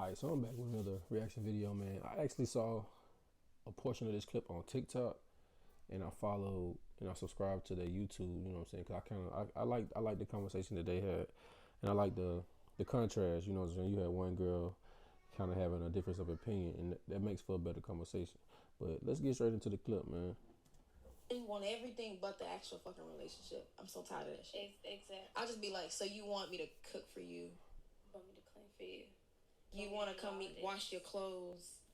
Alright, so I'm back with another reaction video, man. I actually saw a portion of this clip on TikTok, and I followed and I subscribed to their YouTube. You know what I'm saying? Cause I like the conversation that they had, and I like the contrast. You know what I'm saying? You had one girl kind of having a difference of opinion, and that makes for a better conversation. But let's get straight into the clip, man. You want everything but the actual fucking relationship. I'm so tired of that shit. Exactly. I'll just be like, so you want me to cook for you? You want me to clean for you? You want to come wash your clothes,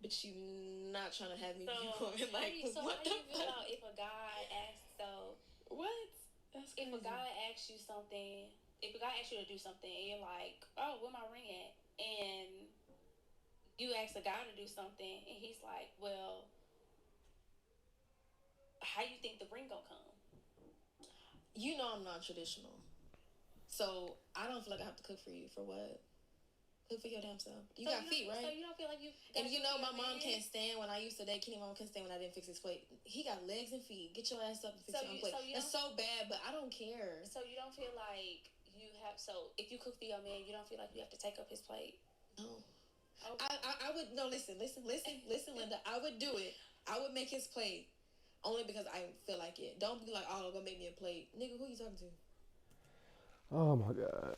but you not trying to have me be a woman. Like, so what how the do you feel fuck? about if a guy asks, so What? That's crazy. if a guy asks you something, if a guy asks you to do something, and you're like, oh, where my ring at? And you ask a guy to do something, and he's like, well, how you think the ring gonna come? You know I'm non-traditional, so I don't feel like I have to cook for you. For what? Cook for your damn self. You got feet, right? So you don't feel like you. And you know my mom can't stand when I used to date Kenny. Mom can't stand when I didn't fix his plate. He got legs and feet. Get your ass up and fix your own plate. That's so bad, but I don't care. So you don't feel like you have. So if you cook for your man, you don't feel like you have to take up his plate. No. Okay. I would no listen, Linda. I would do it. I would make his plate only because I feel like it. Don't be like, oh, go make me a plate, nigga. Who you talking to? Oh my god.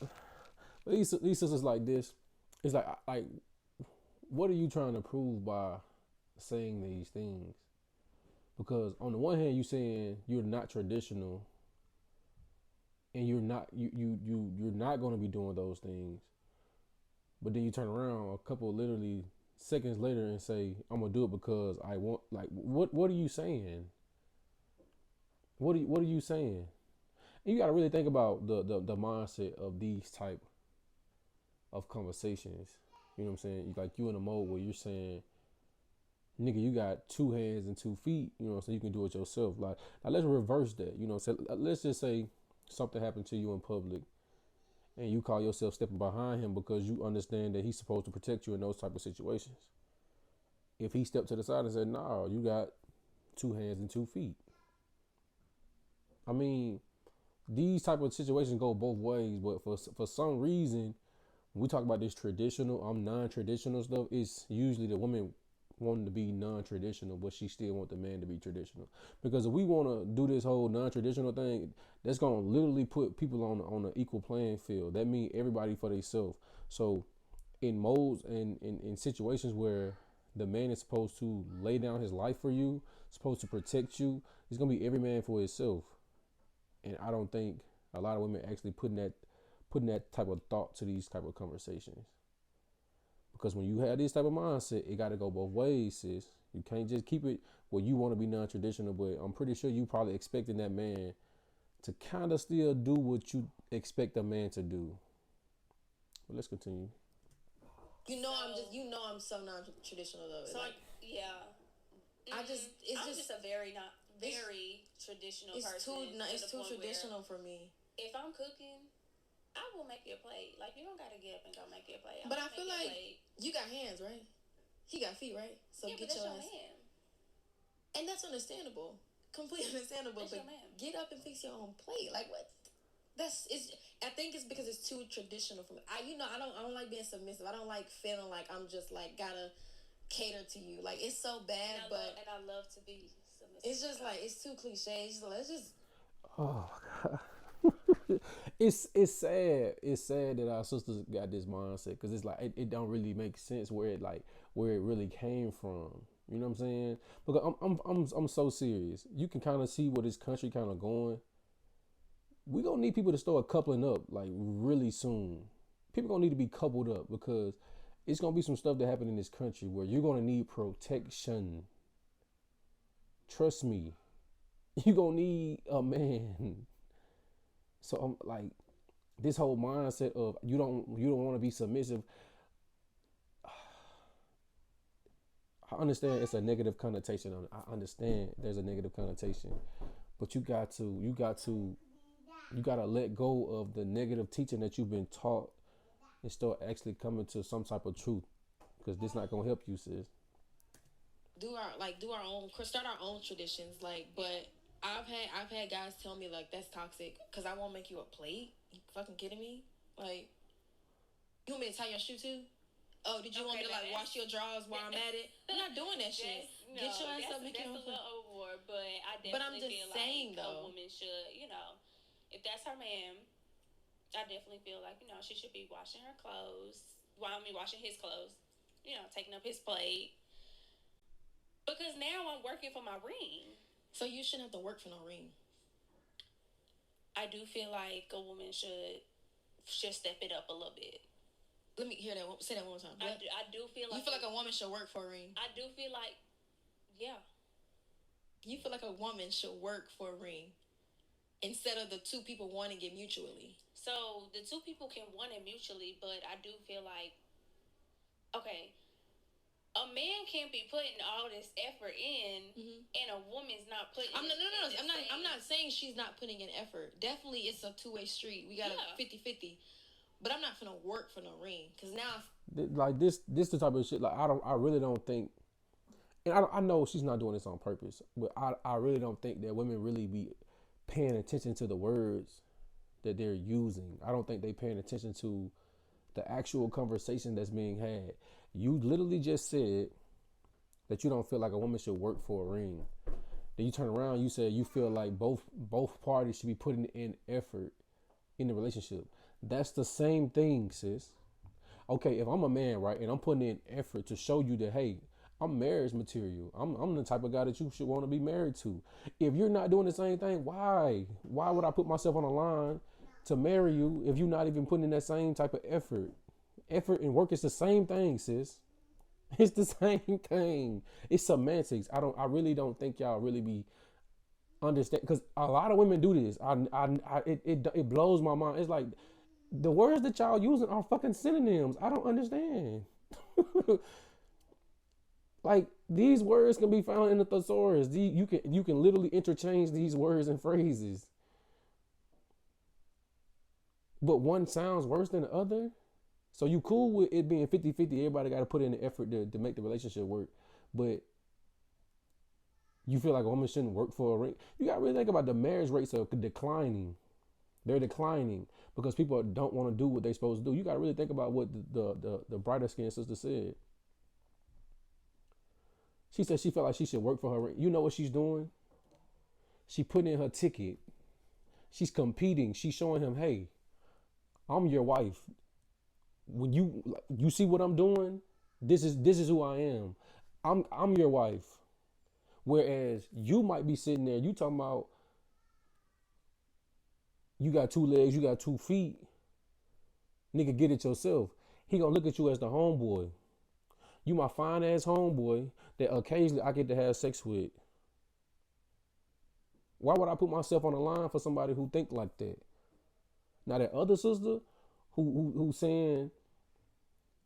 But these sisters like this. It's like, what are you trying to prove by saying these things? Because on the one hand, you're saying you're not traditional, and you're not you're not going to be doing those things. But then you turn around a couple literally seconds later and say, I'm gonna do it because I want. Like, what are you saying? What are you saying? And you got to really think about the mindset of these type of conversations. You know what I'm saying? Like, you in a mode where you're saying, nigga, you got 2 hands and 2 feet, you know, so you can do it yourself. Like, now let's reverse that. You know, so let's just say something happened to you in public and you call yourself stepping behind him because you understand that he's supposed to protect you in those type of situations. If he stepped to the side and said, no, you got 2 hands and 2 feet. I mean, these type of situations go both ways, but for some reason, when we talk about this traditional, non-traditional stuff, it's usually the woman wanting to be non-traditional, but she still want the man to be traditional. Because if we want to do this whole non-traditional thing, that's gonna literally put people on an equal playing field. That means everybody for themselves. So in modes and in situations where the man is supposed to lay down his life for you, supposed to protect you, it's gonna be every man for himself. And I don't think a lot of women actually putting that type of thought to these type of conversations. Because when you have this type of mindset, it got to go both ways, sis. You can't just keep it where you want to be non-traditional, but I'm pretty sure you probably expecting that man to kind of still do what you expect a man to do. But let's continue. I'm so non-traditional though. So yeah. I'm just a very traditional person. It's too traditional for me. If I'm cooking, I will make you a plate. Like, you don't gotta get up and go make you a plate. But I feel like you got hands, right? He got feet, right? So yeah, get but your that's ass. your man. And that's understandable, completely understandable. That's but your man. Get up and fix your own plate. Like, what? I think it's because it's too traditional for me. I don't like being submissive. I don't like feeling like I'm just like gotta cater to you. Like, it's so bad, and I love to be submissive. It's just like, it's too cliche. So let's just. Oh God. It's sad. It's sad that our sisters got this mindset, because it's like it don't really make sense where it really came from. You know what I'm saying? Because I'm so serious. You can kind of see where this country kind of going. We gonna need people to start coupling up like really soon. People gonna need to be coupled up, because it's gonna be some stuff that happen in this country where you're gonna need protection. Trust me, you're gonna need a man. So I'm like, this whole mindset of you don't want to be submissive. I understand it's a negative connotation. I understand there's a negative connotation, but you gotta let go of the negative teaching that you've been taught and start actually coming to some type of truth, because this not gonna help you, sis. Start our own traditions. Like, but I've had guys tell me like, that's toxic because I won't make you a plate. You fucking kidding me? Like, you want me to tie your shoe too? oh, did you want me to like wash your drawers while I'm at it? I'm not doing that shit. No, Get your ass up. That's a little overboard, but I definitely But I'm just feel saying, like though, a woman should, if that's her man, I definitely feel like, she should be washing her clothes. Washing his clothes. Taking up his plate. Because now I'm working for my ring. So you shouldn't have to work for no ring. I do feel like a woman should step it up a little bit. Let me hear that. Say that one more time. I do feel like... You feel like a woman should work for a ring? I do feel like... Yeah. You feel like a woman should work for a ring instead of the two people wanting it mutually. So the two people can want it mutually, but I do feel like, okay, a man can't be putting all this effort in, and a woman's not putting. I'm not saying she's not putting in effort. Definitely, it's a two-way street. We got a 50-50. But I'm not gonna work for no ring, because now like this the type of shit. Like I really don't think, and I know she's not doing this on purpose, but I really don't think that women really be paying attention to the words that they're using. I don't think they paying attention to the actual conversation that's being had. You literally just said that you don't feel like a woman should work for a ring. Then you turn around, you said you feel like both parties should be putting in effort in the relationship. That's the same thing, sis. Okay, if I'm a man, right, and I'm putting in effort to show you that, hey, I'm marriage material. I'm the type of guy that you should want to be married to. If you're not doing the same thing, why? Why would I put myself on the line to marry you if you're not even putting in that same type of effort? Effort and work is the same thing, sis. It's the same thing. It's semantics. I really don't think y'all really be understand, because a lot of women do this. It blows my mind. It's like the words that y'all using are fucking synonyms. I don't understand. Like, these words can be found in the thesaurus. You can literally interchange these words and phrases. But one sounds worse than the other. So you cool with it being 50-50. Everybody got to put in the effort to make the relationship work. But you feel like a woman shouldn't work for a ring. You got to really think about the marriage rates are declining. They're declining because people don't want to do what they're supposed to do. You got to really think about what the brighter skinned sister said. She said she felt like she should work for her ring. You know what she's doing? She putting in her ticket. She's competing. She's showing him, hey, I'm your wife. When you see what I'm doing, this is who I am. I'm your wife. Whereas you might be sitting there, you talking about you got 2 legs, you got 2 feet. Nigga, get it yourself. He gonna look at you as the homeboy. You my fine ass homeboy that occasionally I get to have sex with. Why would I put myself on the line for somebody who think like that? Now that other sister who's saying,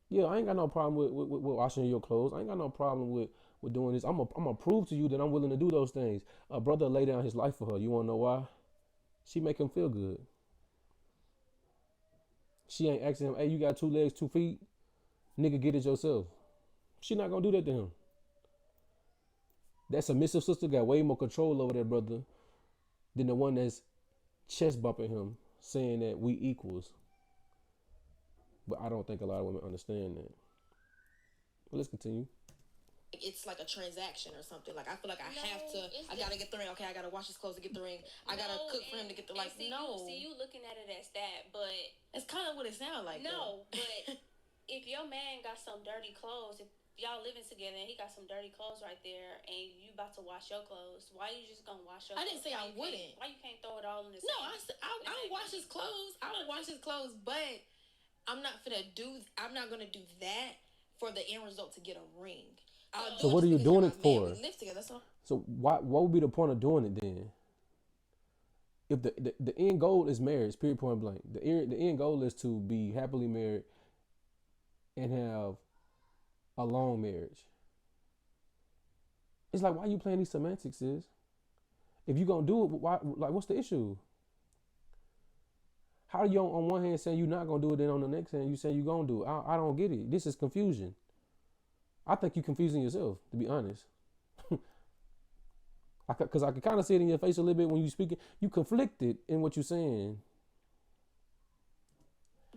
yeah, I ain't got no problem with washing your clothes. I ain't got no problem with doing this. I'm gonna prove to you that I'm willing to do those things. A brother lay down his life for her. You wanna know why? She make him feel good. She ain't asking him, hey, you got 2 legs, 2 feet? Nigga, get it yourself. She not gonna do that to him. That submissive sister got way more control over that brother than the one that's chest bumping him, saying that we equals. But I don't think a lot of women understand that. But let's continue. It's like a transaction or something. Like, I feel like I gotta get the ring. Okay, I gotta wash his clothes to get the ring. I gotta cook for him to get the, like, no. See, you looking at it as that, but... It's kind of what it sounds like, no, but if your man got some dirty clothes, if y'all living together and he got some dirty clothes right there and you about to wash your clothes, why you just gonna wash your clothes? I didn't say I wouldn't. Why you can't throw it all in the same? No, I would wash his clothes. I would wash his clothes, but I'm not gonna do that for the end result to get a ring. So what are you doing it for? We live together, that's all. So what would be the point of doing it then? If the end goal is marriage, period, point blank. The end goal is to be happily married and have a long marriage. It's like, why are you playing these semantics, sis? If you gonna do it, why? Like, what's the issue? How are you on one hand saying you're not gonna do it, then on the next hand you say you're gonna do it? I don't get it. This is confusion. I think you're confusing yourself, to be honest. Because I can kind of see it in your face a little bit when you speaking. You conflicted in what you're saying.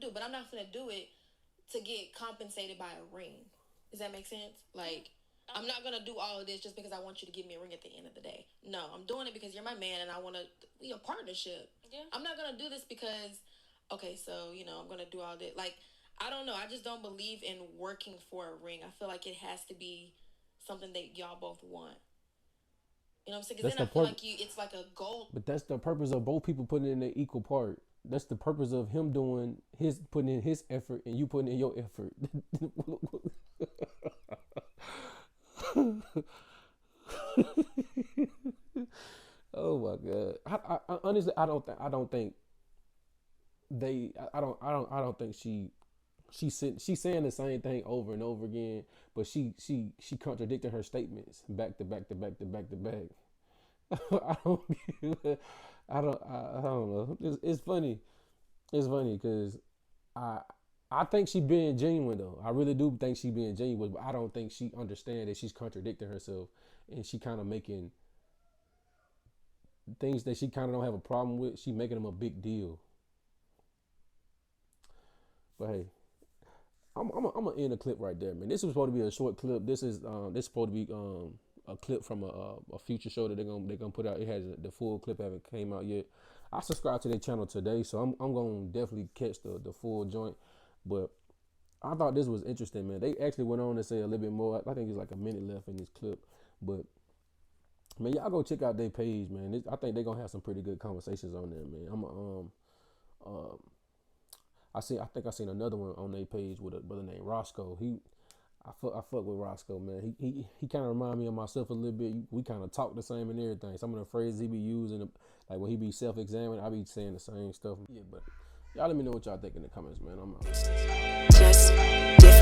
But I'm not gonna do it to get compensated by a ring. Does that make sense? Like, I'm not gonna do all of this just because I want you to give me a ring at the end of the day. No, I'm doing it because you're my man and I want to be a partnership. Yeah. I'm not gonna do this because, okay, so I'm gonna do all this. Like, I don't know. I just don't believe in working for a ring. I feel like it has to be something that y'all both want. You know what I'm saying? Because then I feel like it's like a goal. But that's the purpose of both people putting in their equal part. That's the purpose of him putting in his effort and you putting in your effort. Oh my God! I honestly, I don't think they. I don't think she's saying the same thing over and over again, but she contradicted her statements back to back to back to back to back. I don't, I don't know. It's funny. It's funny because I, I think she being genuine though. I really do think she being genuine, but I don't think she understands that she's contradicting herself, and she kind of making things that she kind of don't have a problem with. She making them a big deal. But hey, I'm gonna end the clip right there, man. This was supposed to be a short clip. This supposed to be a clip from a future show that they're gonna put out. It has the full clip haven't came out yet. I subscribed to their channel today, so I'm gonna definitely catch the full joint. But I thought this was interesting, man. They actually went on to say a little bit more. I think it's like a minute left in this clip, but man, y'all go check out their page, man. I think they're gonna have some pretty good conversations on there, man. Um, I think I seen another one on their page with a brother named Roscoe. I fuck with Roscoe, man. He kind of remind me of myself a little bit. We kind of talk the same and everything. Some of the phrases he be using, like when he be self-examining, I be saying the same stuff. Yeah, but y'all let me know what y'all think in the comments, man. I'm out. Just